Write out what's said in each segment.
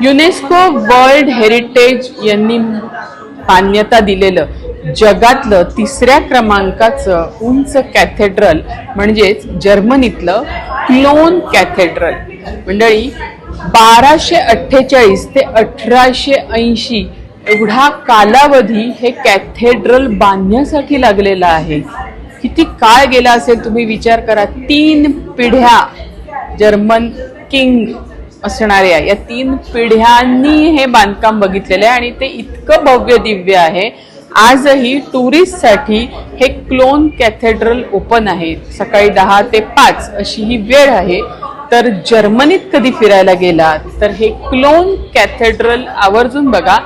UNESCO world heritage यांनी मान्यता दिलेलं जगातलं तिसऱ्या क्रमांकाचं उंच कॅथेड्रल म्हणजेच जर्मनीतलं क्लोन कॅथेड्रल मंडळी 1248 ते 1880 एवढा कालावधी हे कॅथेड्रल बांधण्यासाठी लागलेला आहे। किती काळ गेला असेल तुम्ही विचार करा। 3 पिढ्या जर्मन किंग असणाऱ्या या 3 पिढ्यांनी हे बांधकाम बघितलेलं आहे आणि ते इतकं भव्य दिव्य आहे। आजही टुरिस्ट साठी हे क्लोन कॅथेड्रल ओपन आहे। सकाळी 10 ते 5 अशी ही वेळ आहे। तर जर्मनीत कधी फिरायला गेलात तर हे क्लोन कॅथेड्रल आवर्जून बघा,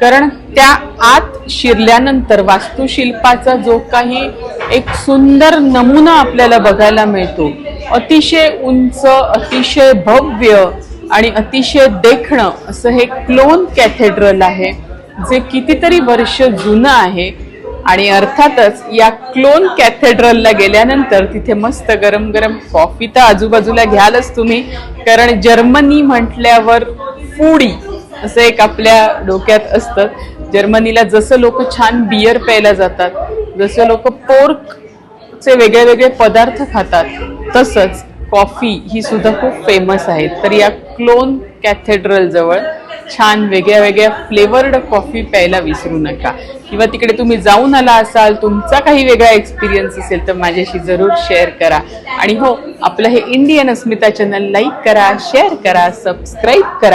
कारण त्या आत शिरल्यानंतर वास्तुशिल्पाचा जो काही एक सुंदर नमुना आपल्याला बघायला मिळतो, अतिशय उंच, अतिशय भव्य आणि अतिशय देखणं असं हे क्लोन कॅथेड्रल आहे, जे कितीतरी वर्ष जुनं आहे। आणि अर्थातच या क्लोन कॅथेड्रलला गेल्यानंतर तिथे मस्त गरम गरम कॉफी तर आजूबाजूला घ्यालच तुम्ही, कारण जर्मनी म्हटल्यावर फूडी असं एक आपल्या डोक्यात असतं। जर्मनीला जसं लोक छान बियर प्यायला जातात, जसं लोक पोर्कचे वेगळे वेगळे पदार्थ खातात, तसंच कॉफी ही सुद्धा खूप फेमस आहे। तर या क्लोन कॅथेड्रल जवळ छान वेगळ्या वेगळ्या फ्लेवर्ड कॉफी प्यायला विसरू नका। किंवा तिकडे तुम्ही जाऊन आला असाल, तुमचा काही वेगळा एक्सपिरियन्स असेल तर माझ्याशी जरूर शेअर करा। आणि हो, आपलं हे इंडियन अस्मिता चॅनल लाईक करा, शेअर करा, सबस्क्राईब करा।